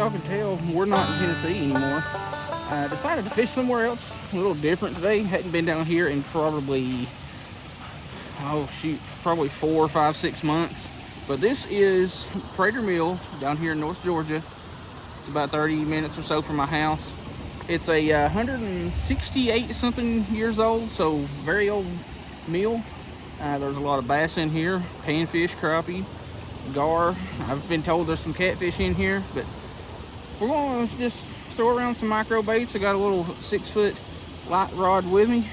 y'all can tell, we're not in Tennessee anymore. I decided to fish somewhere else, a little different today. Hadn't been down here in probably, oh shoot, probably 4, 5, 6 months. But this is Crater Mill down here in North Georgia. It's about 30 minutes or so from my house. It's a 168 something years old, so very old mill. There's a lot of bass in here, panfish, crappie, gar. I've been told there's some catfish in here, but we're going to just throw around some micro baits. I got a little 6-foot light rod with me,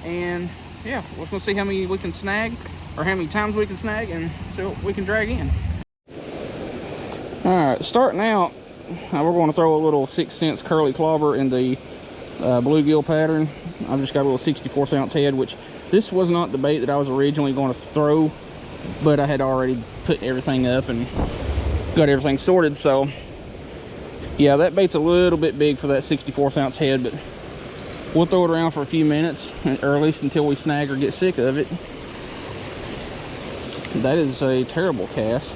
and yeah, we're going to see how many we can snag, or how many times we can snag, and see what we can drag in. All right, starting out, we're going to throw a little 6-cents curly clobber in the bluegill pattern. I've just got a little 64th ounce head, which this was not the bait that I was originally going to throw, but I had already put everything up and got everything sorted. So yeah, that bait's a little bit big for that 64th ounce head, but we'll throw it around for a few minutes, or at least until we snag or get sick of it. That is a terrible cast.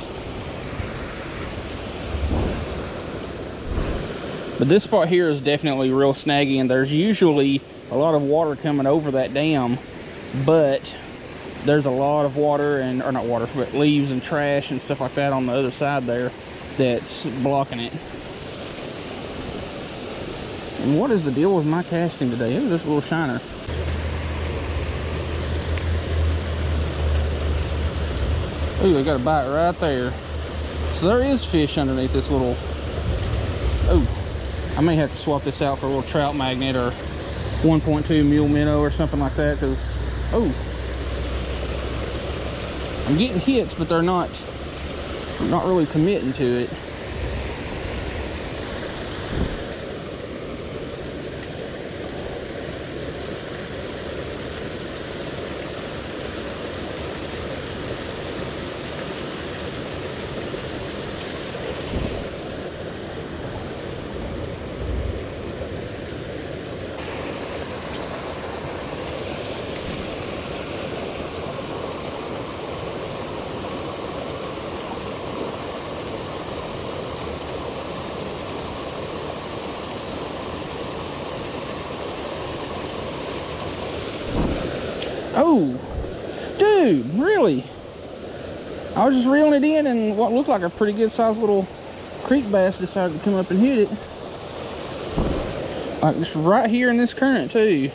But this spot here is definitely real snaggy, and there's usually a lot of water coming over that dam, but there's a lot of water, or not water, but leaves and trash and stuff like that on the other side there that's blocking it. And what is the deal with my casting today? Look at this little shiner. Ooh, I got a bite right there. So there is fish underneath this little... Ooh. I may have to swap this out for a little trout magnet or 1.2 mule minnow or something like that, because, oh, I'm getting hits, but they're not really committing to it. Oh, dude, really? I was just reeling it in, and what looked like a pretty good sized little creek bass decided to come up and hit it. Like just right here in this current too.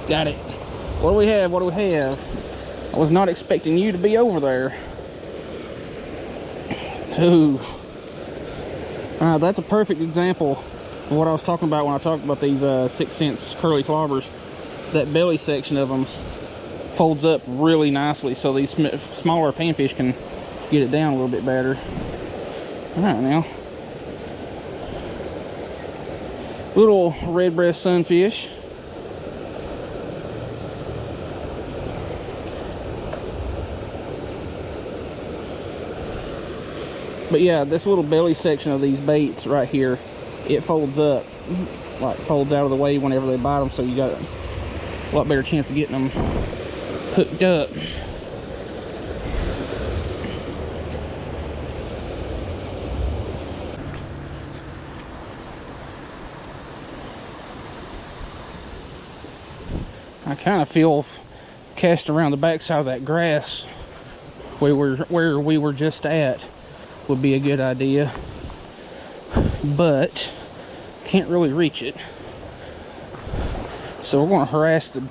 Got it. What do we have? What do we have? I was not expecting you to be over there. Ooh. Alright, that's a perfect example of what I was talking about when I talked about these 6-cents curly clobbers. That belly section of them folds up really nicely, so these smaller panfish can get it down a little bit better. Alright, now. Little red breast sunfish. But yeah, this little belly section of these baits right here, it folds up, like folds out of the way whenever they bite them, so you got a lot better chance of getting them hooked up. I kind of feel cast around the backside of that grass where we were just at would be a good idea, but can't really reach it. So we're going to harass the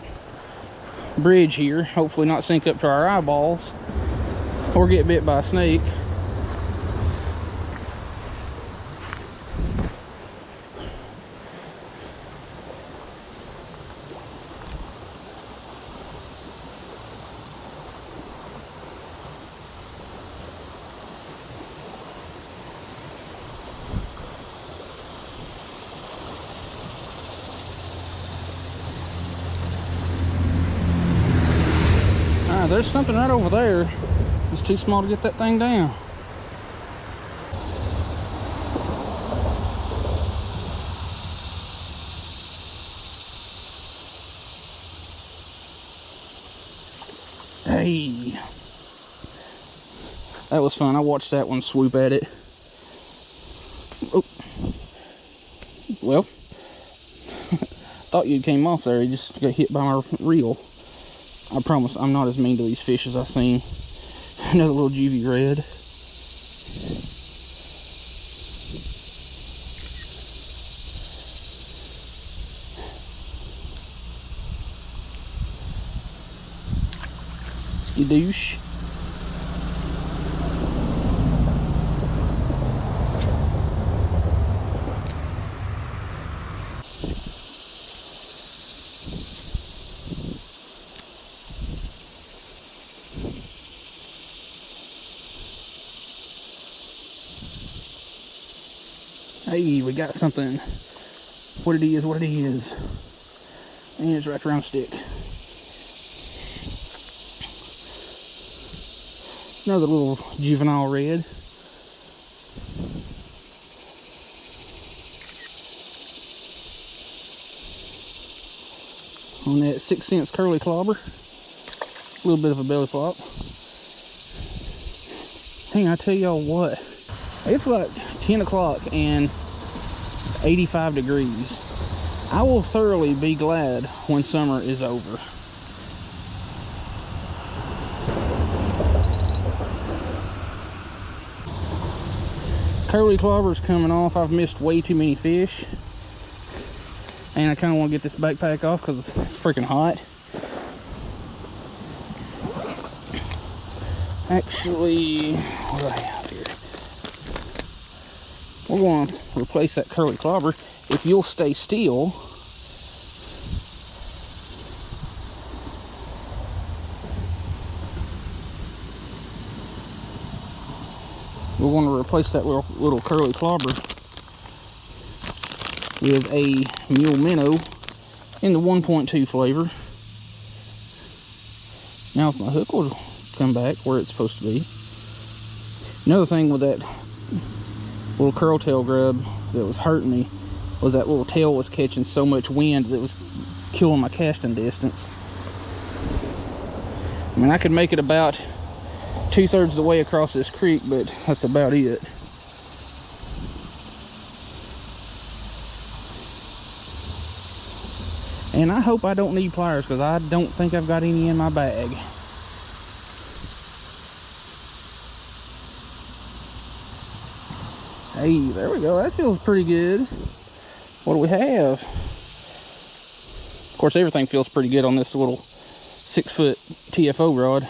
bridge here, hopefully not sink up to our eyeballs or get bit by a snake. There's something right over there. It's too small to get that thing down. Hey, that was fun. I watched that one swoop at it. Oh, well, thought you came off there. You just got hit by my reel. I promise I'm not as mean to these fish as I seem. Another little juvie red. Skidoosh. Hey, we got something. What it is, what it is. And it's wrapped around a stick. Another little juvenile red. On that 6 cents curly clobber. A little bit of a belly flop. Hey, I tell y'all what. It's like 10 o'clock and 85 degrees. I will thoroughly be glad when summer is over. Curly clobber's coming off. I've missed way too many fish. And I kind of want to get this backpack off because it's freaking hot. Actually, what do I have here? We're going to replace that curly clobber. If you'll stay still, we're going to replace that little curly clobber with a mule minnow in the 1.2 flavor. Now if my hook will come back where it's supposed to be. Another thing with that little curl tail grub that was hurting me was that little tail was catching so much wind that it was killing my casting distance. I mean, I could make it about 2/3 of the way across this creek, but that's about it. And I hope I don't need pliers because I don't think I've got any in my bag. Hey, there we go. That feels pretty good. What do we have? Of course, everything feels pretty good on this little 6-foot TFO rod.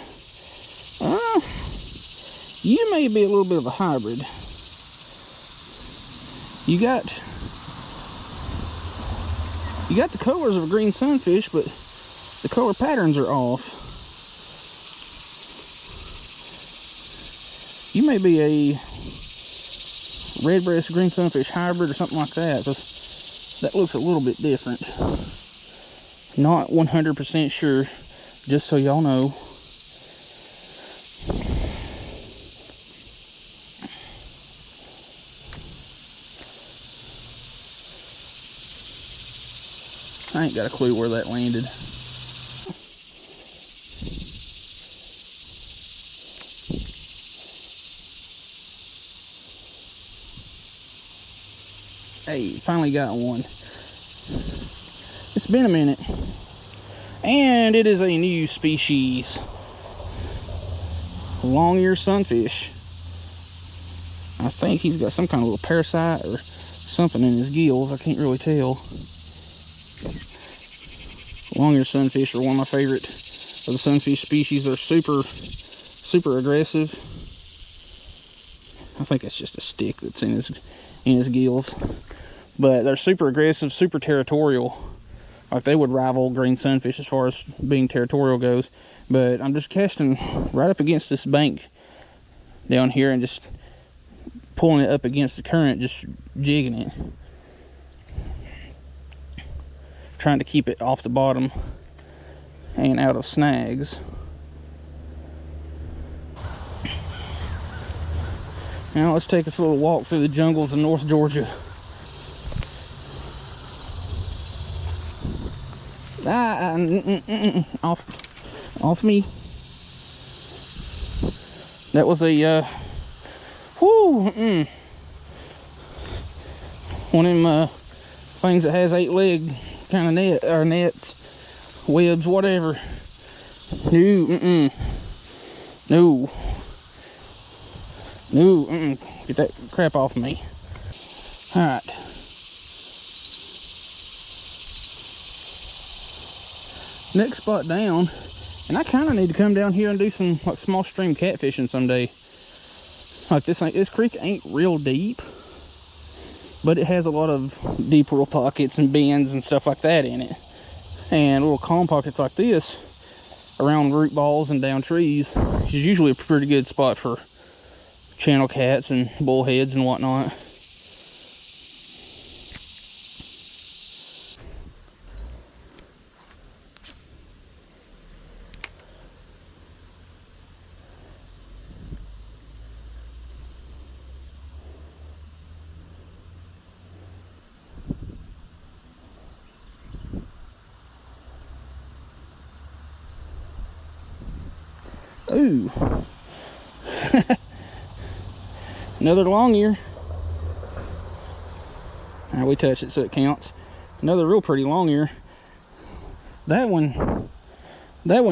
You may be a little bit of a hybrid. You got the colors of a green sunfish, but the color patterns are off. You may be a red breast green sunfish hybrid or something like that, because that looks a little bit different. Not 100% sure, just so y'all know. I ain't got a clue where that landed. Hey, finally got one. It's been a minute. And it is a new species. Long-eared sunfish. I think he's got some kind of little parasite or something in his gills. I can't really tell. Long-eared sunfish are one of my favorite of the sunfish species. They're super aggressive. I think it's just a stick that's in his gills. But they're super aggressive, super territorial. Like they would rival green sunfish as far as being territorial goes. But I'm just casting right up against this bank down here and just pulling it up against the current, just jigging it. Trying to keep it off the bottom and out of snags. Now let's take this little walk through the jungles of North Georgia. Off me. That was a, one of them things that has 8-leg kind of net, or nets, webs, whatever. No, no, no, get that crap off me. All right. Next spot down, and I kind of need to come down here and do some like small stream catfishing someday. Like this creek ain't real deep, but it has a lot of deep little pockets and bends and stuff like that in it. And little calm pockets like this around root balls and down trees is usually a pretty good spot for channel cats and bullheads and whatnot. Ooh. Another long ear. Now we touch it so it counts. Another real pretty long ear. That one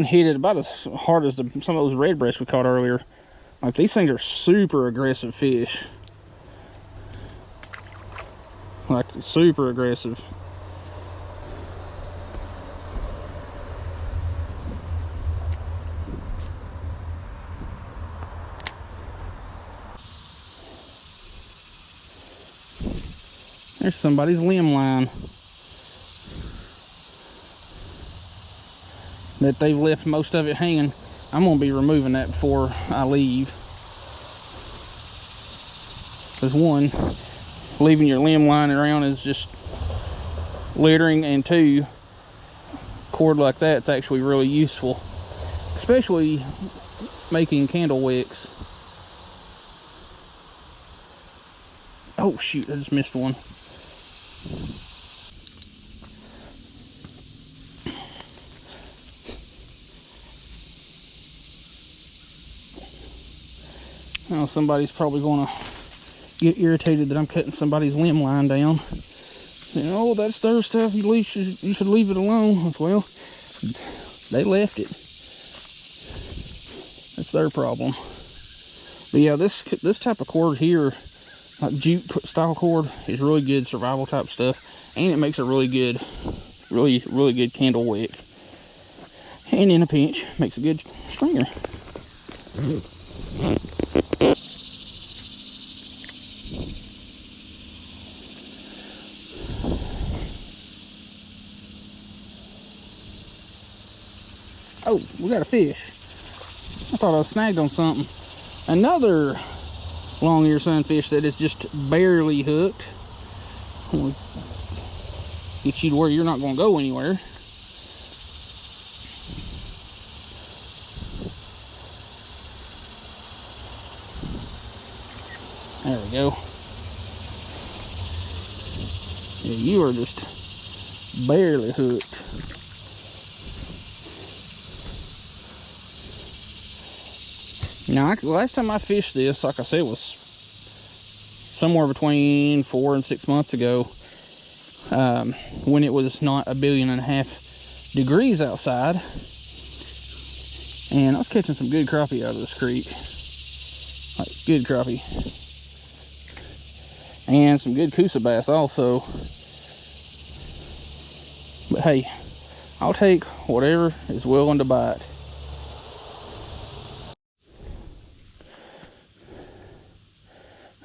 hit it about as hard as some of those red breasts we caught earlier. Like, these things are super aggressive fish. Like, super aggressive. There's somebody's limb line that they've left most of it hanging. I'm gonna be removing that before I leave. Because one, leaving your limb line around is just littering, and two, cord like that's actually really useful, especially making candle wicks. Oh shoot, I just missed one. Now somebody's probably gonna get irritated that I'm cutting somebody's limb line down. Saying, oh, that's their stuff, you should leave it alone. Well, they left it. That's their problem. But yeah, this type of cord here, like jute style cord, is really good survival type stuff, and it makes a really good candle wick, and in a pinch makes a good stringer. Oh, we got a fish. I thought I was snagged on something. Another long ear sunfish that is just barely hooked. We'll get you to where you're not going to go anywhere. There we go. Yeah, you are just barely hooked. Now, last time I fished this, like I said, was somewhere between 4 and 6 months ago, when it was not 1.5 billion degrees outside, and I was catching some good crappie out of this creek, like good crappie, and some good coosa bass also. But hey, I'll take whatever is willing to bite.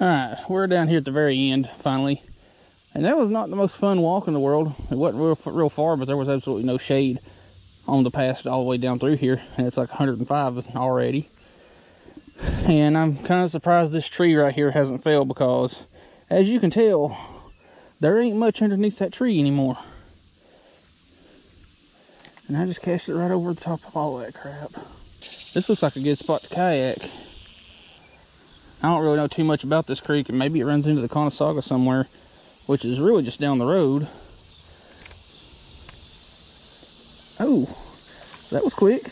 Alright, we're down here at the very end, finally. And that was not the most fun walk in the world. It wasn't real far, but there was absolutely no shade on the path all the way down through here. And it's like 105 already. And I'm kind of surprised this tree right here hasn't fell, because, as you can tell, there ain't much underneath that tree anymore. And I just cast it right over the top of all that crap. This looks like a good spot to kayak. I don't really know too much about this creek, and maybe it runs into the Conasauga somewhere, which is really just down the road. Oh, that was quick.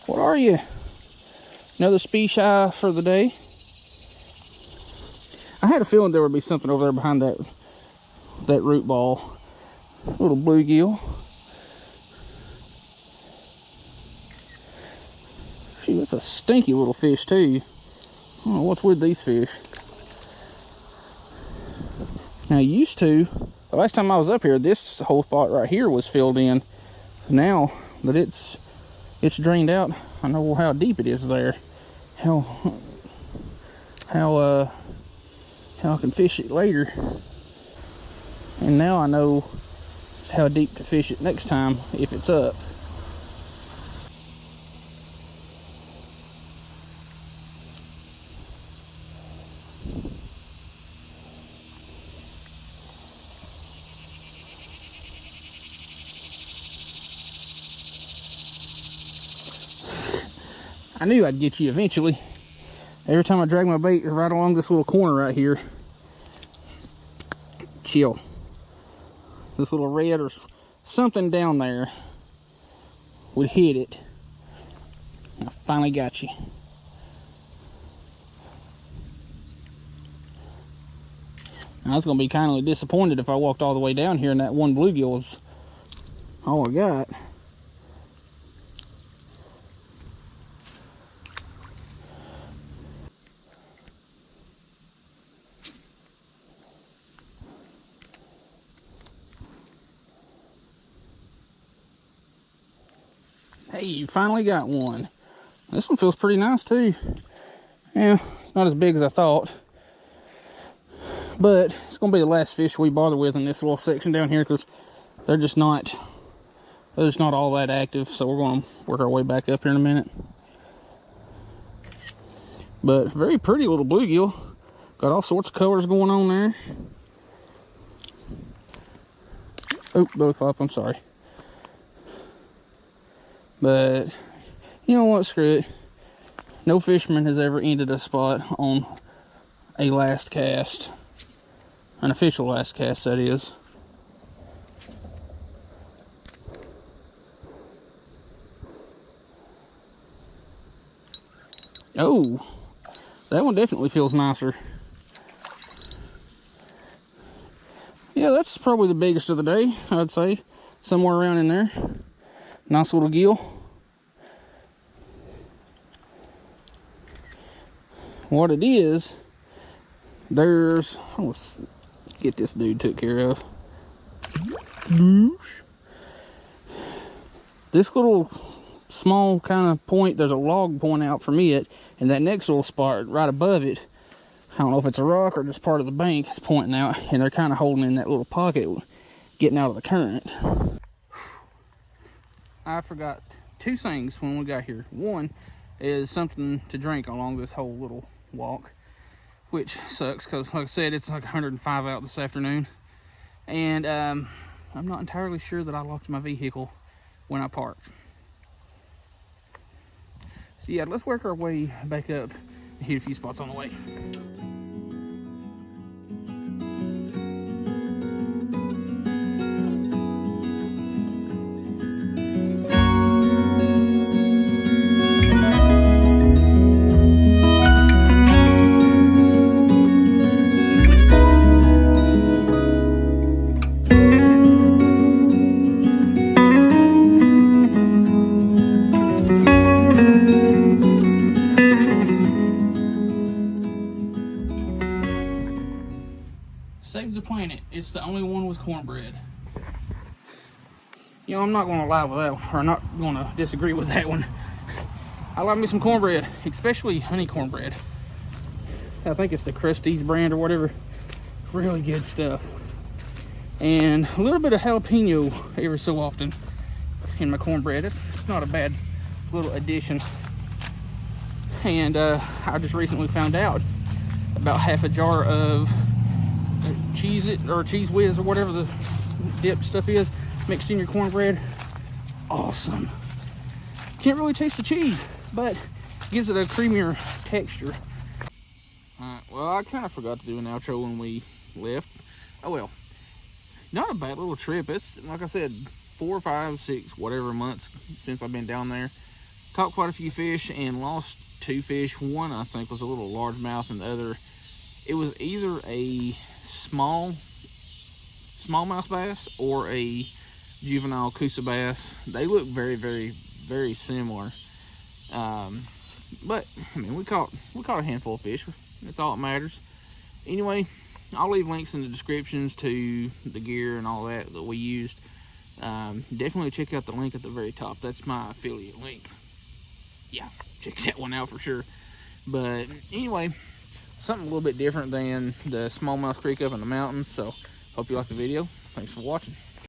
What are you? Another species for the day. I had a feeling there would be something over there behind that root ball. Little bluegill. Shoot, it's a stinky little fish too. I don't know what's with these fish. Now, used to, the last time I was up here, this whole spot right here was filled in. Now that it's drained out, I know how deep it is there. How I can fish it later. And now I know how deep to fish it next time if it's up. I knew I'd get you eventually. Every time I drag my bait right along this little corner right here. Chill. This little red or something down there would hit it. I finally got you. I was going to be kind of disappointed if I walked all the way down here and that one bluegill was all I got. Hey, you finally got one. This one feels pretty nice too. Yeah, it's not as big as I thought. But it's going to be the last fish we bother with in this little section down here because they're just not all that active. So we're going to work our way back up here in a minute. But very pretty little bluegill. Got all sorts of colors going on there. Oh, belly flop, I'm sorry. But, you know what, screw it. No fisherman has ever ended a spot on a last cast. An official last cast, that is. Oh, that one definitely feels nicer. Yeah, that's probably the biggest of the day, I'd say. Somewhere around in there. Nice little gill. What it is, let's get this dude took care of. This little small kind of point, there's a log pointing out from it, and that next little spot right above it, I don't know if it's a rock or just part of the bank, it's pointing out, and they're kind of holding in that little pocket, getting out of the current. I forgot two things when we got here. One is something to drink along this whole little walk, which sucks because, like I said, it's like 105 out this afternoon, and I'm not entirely sure that I locked my vehicle when I parked. So yeah, let's work our way back up and hit a few spots on the way. Save the Planet. It's the only one with cornbread. You know, I'm not going to lie with that one, or not going to disagree with that one. I love me some cornbread, especially honey cornbread. I think it's the Krusty's brand or whatever. Really good stuff. And a little bit of jalapeno every so often in my cornbread. It's not a bad little addition. And I just recently found out about half a jar of Cheez-It or Cheez Whiz or whatever the dip stuff is mixed in your cornbread. Awesome. Can't really taste the cheese, but gives it a creamier texture. Alright, well, I kind of forgot to do an outro when we left. Oh well. Not a bad little trip. It's, like I said, 4, 5, 6, whatever months since I've been down there. Caught quite a few fish and lost 2 fish. One I think was a little largemouth, and the other, it was either a smallmouth bass or a juvenile Coosa bass. They look very, very, very similar. But I mean, we caught a handful of fish. That's all that matters. Anyway, I'll leave links in the descriptions to the gear and all that we used. Definitely check out the link at the very top. That's my affiliate link. Yeah, check that one out for sure. But anyway, something a little bit different than the smallmouth creek up in the mountains. So hope you liked the video. Thanks for watching.